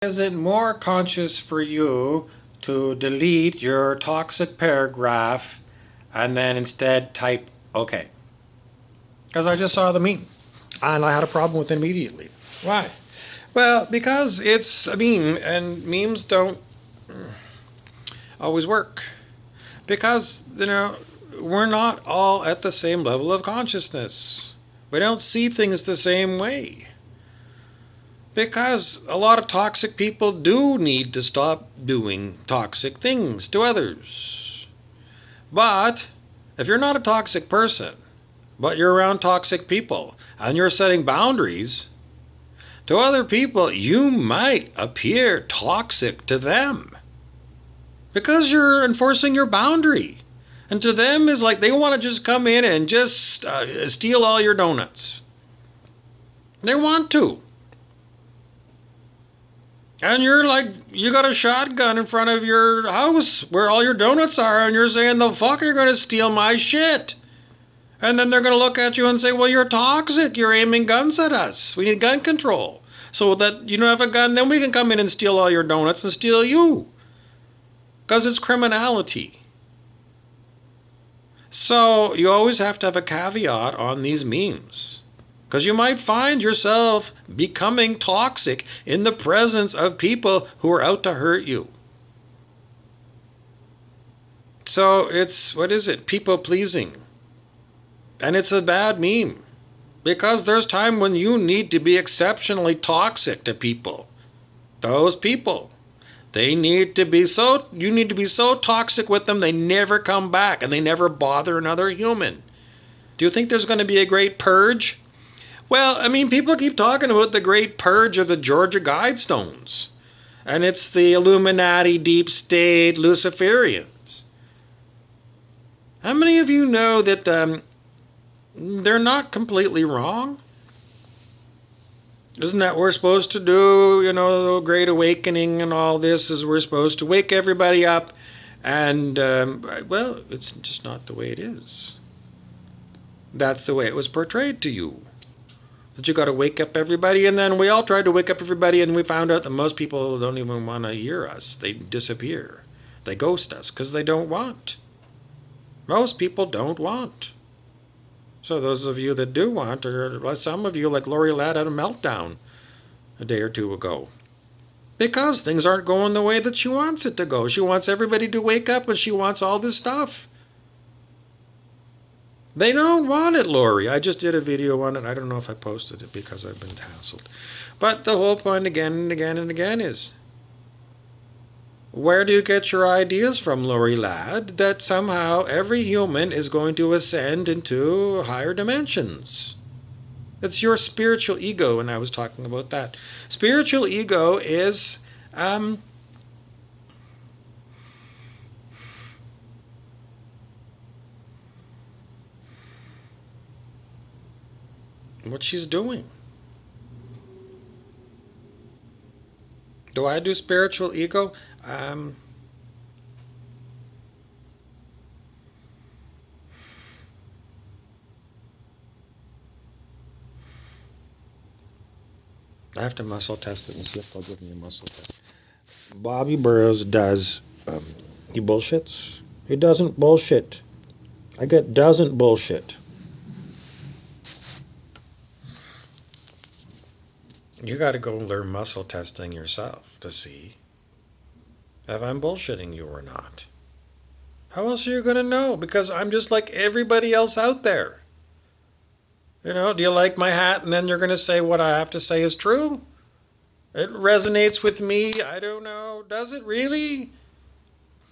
Is it more conscious for you to delete your toxic paragraph and then instead type OK? Because I just saw the meme and I had a problem with it immediately. Why? Well, because it's a meme and memes don't always work. Because, we're not all at the same level of consciousness. We don't see things the same way. Because a lot of toxic people do need to stop doing toxic things to others. But if you're not a toxic person, but you're around toxic people, and you're setting boundaries, to other people, you might appear toxic to them. Because you're enforcing your boundary. And to them is like they want to just come in and just steal all your donuts. They want to. And you're like, you got a shotgun in front of your house where all your donuts are, and you're saying, the fuck, you're going to steal my shit. And then they're going to look at you and say, well, you're toxic. You're aiming guns at us. We need gun control. So that you don't have a gun, then we can come in and steal all your donuts and steal you. Because it's criminality. So you always have to have a caveat on these memes. Because you might find yourself becoming toxic in the presence of people who are out to hurt you. So it's, people pleasing. And it's a bad meme. Because there's time when you need to be exceptionally toxic to people. Those people. You need to be so toxic with them they never come back and they never bother another human. Do you think there's going to be a great purge? Well, people keep talking about the great purge of the Georgia Guidestones. And it's the Illuminati, deep state, Luciferians. How many of you know that they're not completely wrong? Isn't that what we're supposed to do? The Great Awakening and all this is we're supposed to wake everybody up. And, it's just not the way it is. That's the way it was portrayed to you. That you got to wake up everybody, and then we all tried to wake up everybody, and we found out that most people don't even want to hear us. They disappear. They ghost us because they don't want. Most people don't want. So those of you that do want, or some of you, like Lori Ladd, had a meltdown a day or two ago. Because things aren't going the way that she wants it to go. She wants everybody to wake up, and she wants all this stuff. They don't want it, Lori. I just did a video on it. I don't know if I posted it because I've been hassled. But the whole point again and again and again is, where do you get your ideas from, Lori Ladd, that somehow every human is going to ascend into higher dimensions? It's your spiritual ego, and I was talking about that. Spiritual ego is what she's doing. Do I do spiritual ego? I have to muscle test it and see if they'll give me a muscle test. Bobby Burrows does. He bullshits. He doesn't bullshit. I get doesn't bullshit. You got to go learn muscle testing yourself to see if I'm bullshitting you or not. How else are you going to know? Because I'm just like everybody else out there. Do you like my hat? And then you're going to say what I have to say is true? It resonates with me. I don't know. Does it really?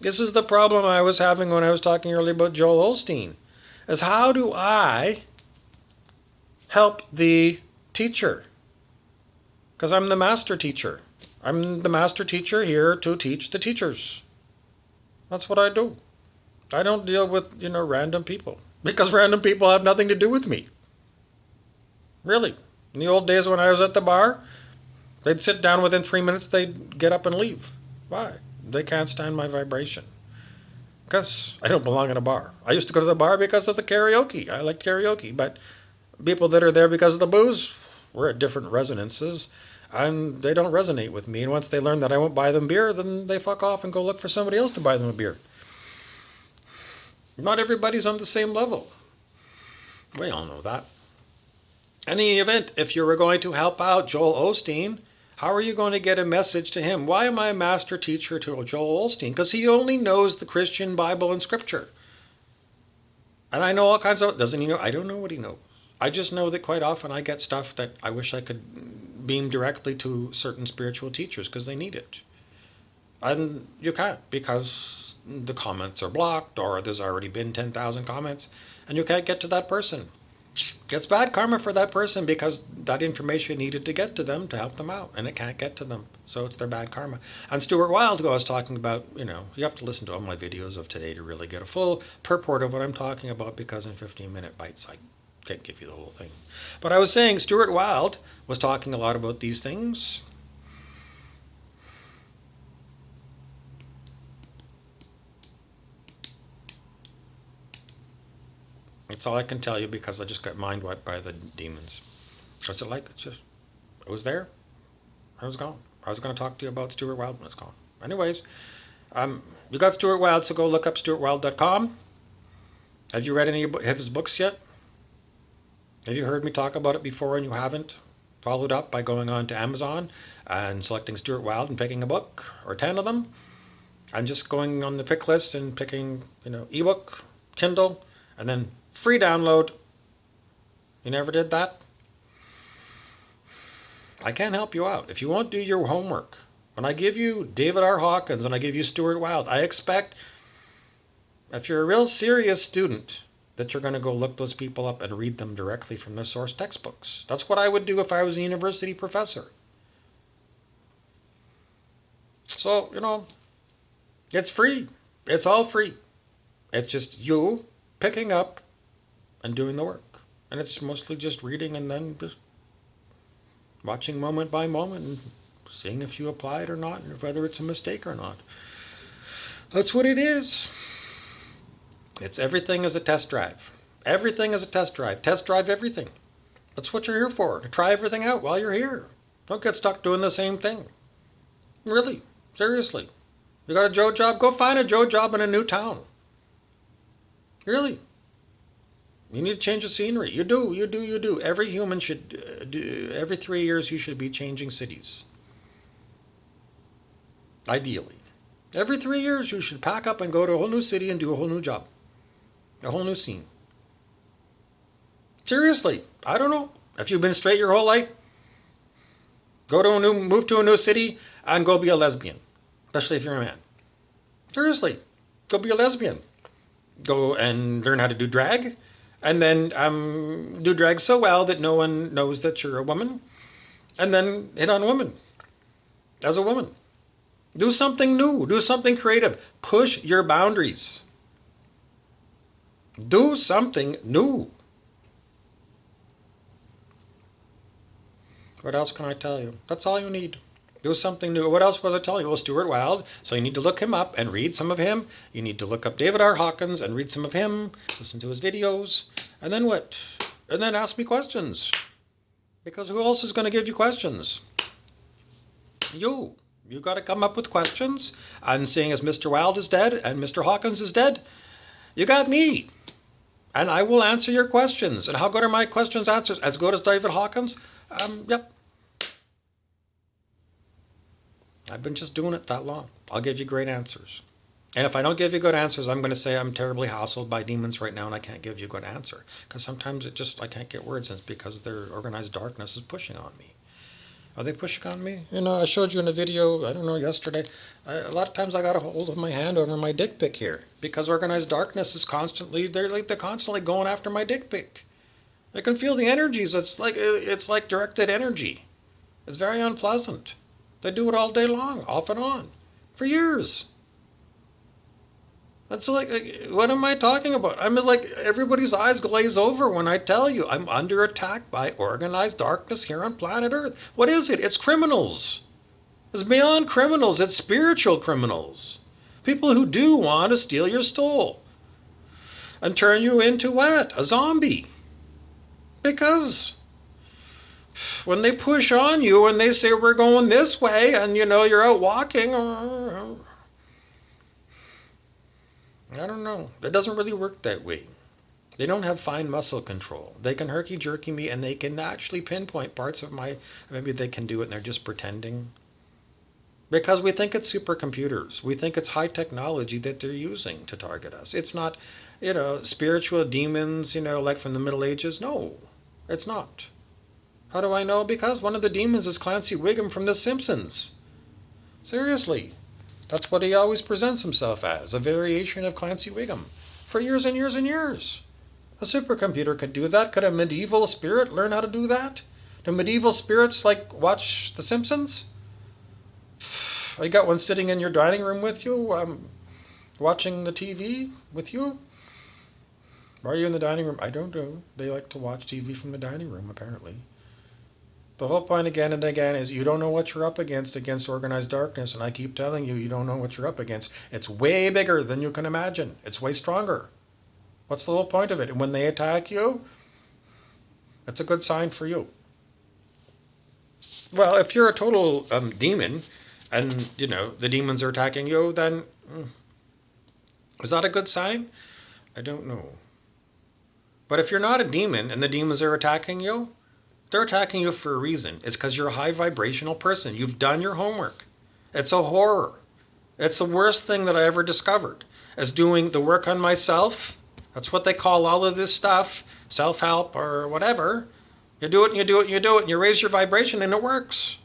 This is the problem I was having when I was talking earlier about Joel Osteen. Is how do I help the teacher? Because I'm the master teacher. I'm the master teacher here to teach the teachers. That's what I do. I don't deal with, random people. Because random people have nothing to do with me. Really. In the old days when I was at the bar, they'd sit down within 3 minutes, they'd get up and leave. Why? They can't stand my vibration. Because I don't belong in a bar. I used to go to the bar because of the karaoke. I like karaoke. But people that are there because of the booze, we're at different resonances. and they don't resonate with me. And once they learn that I won't buy them beer, then they fuck off and go look for somebody else to buy them a beer. Not everybody's on the same level. We all know that. In any event, if you were going to help out Joel Osteen, how are you going to get a message to him? Why am I a master teacher to Joel Osteen? Because he only knows the Christian Bible and Scripture. And I know all kinds of... Doesn't he know? I don't know what he knows. I just know that quite often I get stuff that I wish I could beam directly to certain spiritual teachers because they need it. And you can't because the comments are blocked or there's already been 10,000 comments and you can't get to that person. It's bad karma for that person because that information needed to get to them to help them out and it can't get to them. So it's their bad karma. And Stuart Wilde, who I was talking about, you have to listen to all my videos of today to really get a full purport of what I'm talking about because in 15-minute bites I can't give you the whole thing. But I was saying Stuart Wilde was talking a lot about these things. That's all I can tell you because I just got mind wiped by the demons. What's it like? It was there. I was gone. I was going to talk to you about Stuart Wilde when it's gone. Anyways, you got Stuart Wilde, so go look up stuartwilde.com. Have you read any of his books yet? Have you heard me talk about it before and you haven't? Followed up by going on to Amazon and selecting Stuart Wilde and picking a book or 10 of them. And just going on the pick list and picking, ebook, Kindle, and then free download. You never did that? I can't help you out. If you won't do your homework, when I give you David R. Hawkins and I give you Stuart Wilde, I expect, if you're a real serious student, that you're going to go look those people up and read them directly from their source textbooks. That's what I would do if I was a university professor. So, it's free. It's all free. It's just you picking up and doing the work. And it's mostly just reading and then just watching moment by moment and seeing if you apply it or not, and whether it's a mistake or not. That's what it is. It's everything is a test drive. Everything is a test drive. Test drive everything. That's what you're here for, to try everything out while you're here. Don't get stuck doing the same thing. Really, seriously. You got a Joe job? Go find a Joe job in a new town. Really. You need to change the scenery. You do. Every human should every 3 years you should be changing cities. Ideally. Every 3 years you should pack up and go to a whole new city and do a whole new job. A whole new scene. Seriously, I don't know. If you've been straight your whole life, move to a new city and go be a lesbian. Especially if you're a man. Seriously, go be a lesbian. Go and learn how to do drag. And then do drag so well that no one knows that you're a woman. And then hit on women. As a woman. Do something new. Do something creative. Push your boundaries. Do something new. What else can I tell you? That's all you need. Do something new. What else was I telling you? Well, Stuart Wilde. So you need to look him up and read some of him. You need to look up David R. Hawkins and read some of him. Listen to his videos. And then what? And then ask me questions. Because who else is going to give you questions? You. You got to come up with questions. And seeing as Mr. Wilde is dead and Mr. Hawkins is dead, you got me. And I will answer your questions. And how good are my questions answers? As good as David Hawkins? Yep. I've been just doing it that long. I'll give you great answers. And if I don't give you good answers, I'm going to say I'm terribly hassled by demons right now and I can't give you a good answer. Because sometimes I can't get words and it's because their organized darkness is pushing on me. Are they pushing on me? I showed you in a video, I don't know, yesterday. A lot of times I got a hold of my hand over my dick pic here. Because organized darkness is they're constantly going after my dick pic. I can feel the energies. It's like directed energy. It's very unpleasant. They do it all day long, off and on, for years. That's like, what am I talking about? I mean, like, everybody's eyes glaze over when I tell you I'm under attack by organized darkness here on planet Earth. What is it? It's criminals. It's beyond criminals. It's spiritual criminals. People who do want to steal your soul and turn you into what? A zombie. Because When they push on you and they say we're going this way, and you're out walking, I don't know. It doesn't really work that way. They don't have fine muscle control. They can herky jerky me and they can actually pinpoint parts of my. Maybe they can do it and they're just pretending. Because we think it's supercomputers. We think it's high technology that they're using to target us. It's not, spiritual demons, like from the Middle Ages. No, it's not. How do I know? Because one of the demons is Clancy Wiggum from The Simpsons. Seriously. That's what he always presents himself as, a variation of Clancy Wiggum. For years and years and years. A supercomputer could do that. Could a medieval spirit learn how to do that? Do medieval spirits watch The Simpsons? You got one sitting in your dining room with you, watching the TV with you? Why are you in the dining room? I don't know. They like to watch TV from the dining room, apparently. The whole point again and again is you don't know what you're up against organized darkness, and I keep telling you, you don't know what you're up against. It's way bigger than you can imagine. It's way stronger. What's the whole point of it? And when they attack you, that's a good sign for you. Well, if you're a total demon, and the demons are attacking you, then is that a good sign? I don't know. But if you're not a demon and the demons are attacking you, they're attacking you for a reason. It's because you're a high vibrational person. You've done your homework. It's a horror. It's the worst thing that I ever discovered, is doing the work on myself. That's what they call all of this stuff, self-help or whatever. You do it and you do it and you do it and you raise your vibration and it works.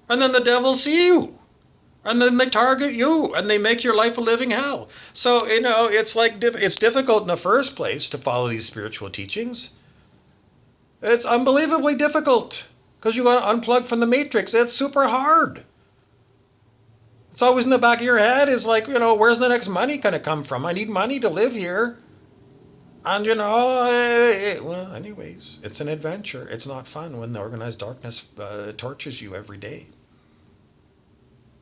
And then the devil see you. And then they target you and they make your life a living hell. So, it's it's difficult in the first place to follow these spiritual teachings. It's unbelievably difficult because you got to unplug from the matrix. It's super hard. It's always in the back of your head is where's the next money going to come from? I need money to live here. And, well, anyways, it's an adventure. It's not fun when the organized darkness tortures you every day.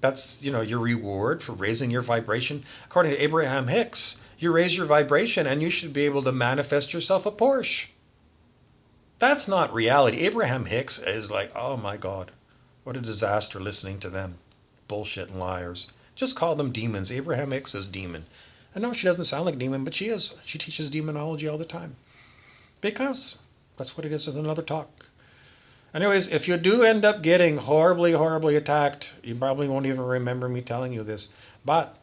That's, your reward for raising your vibration. According to Abraham Hicks, you raise your vibration and you should be able to manifest yourself a Porsche. That's not reality. Abraham Hicks is oh my God, what a disaster listening to them. Bullshit and liars. Just call them demons. Abraham Hicks is demon. I know she doesn't sound like a demon, but she is. She teaches demonology all the time. Because that's what it is another talk. Anyways, if you do end up getting horribly, horribly attacked, you probably won't even remember me telling you this, but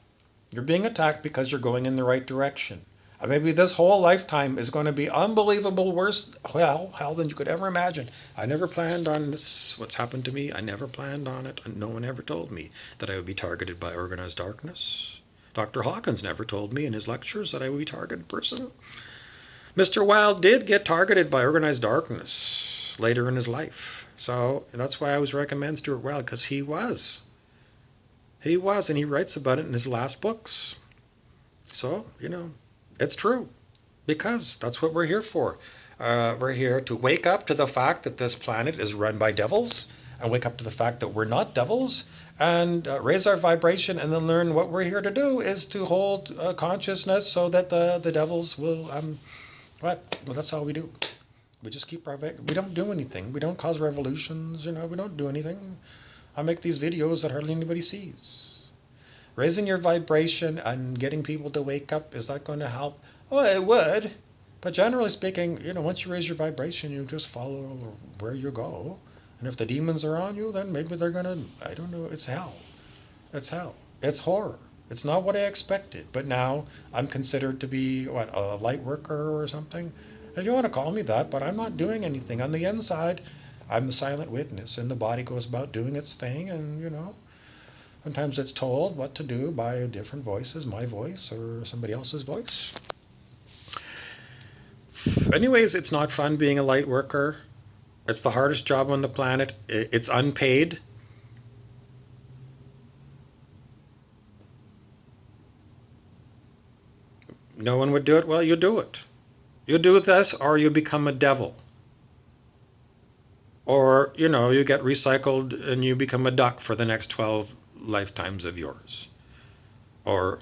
you're being attacked because you're going in the right direction. Maybe this whole lifetime is going to be unbelievable worse hell than you could ever imagine. I never planned on this, what's happened to me. I never planned on it. And no one ever told me that I would be targeted by organized darkness. Dr. Hawkins never told me in his lectures that I would be a targeted person. Mr. Wilde did get targeted by organized darkness later in his life. So that's why I always recommend Stuart Wilde, because he was. He was, and he writes about it in his last books. So, it's true, because that's what we're here for. We're here to wake up to the fact that this planet is run by devils, and wake up to the fact that we're not devils, and raise our vibration, and then learn what we're here to do is to hold consciousness so that the devils will, well, that's all we do. We just keep our, we don't do anything. We don't cause revolutions, we don't do anything. I make these videos that hardly anybody sees. Raising your vibration and getting people to wake up, is that going to help? Well, it would. But generally speaking, once you raise your vibration, you just follow where you go. And if the demons are on you, then maybe they're going to, I don't know, it's hell. It's hell. It's horror. It's not what I expected. But now I'm considered to be, a light worker or something? If you want to call me that, but I'm not doing anything. On the inside, I'm the silent witness, and the body goes about doing its thing, and, sometimes it's told what to do by different voices, my voice or somebody else's voice. Anyways, it's not fun being a light worker. It's the hardest job on the planet. It's unpaid. No one would do it. Well, you do it. You do this or you become a devil. Or, you get recycled and you become a duck for the next 12 lifetimes of yours, or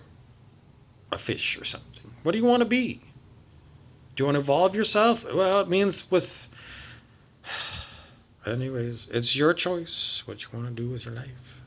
a fish or something. What do you want to be? Do you want to evolve yourself? Well, it means with anyways, it's your choice what you want to do with your life.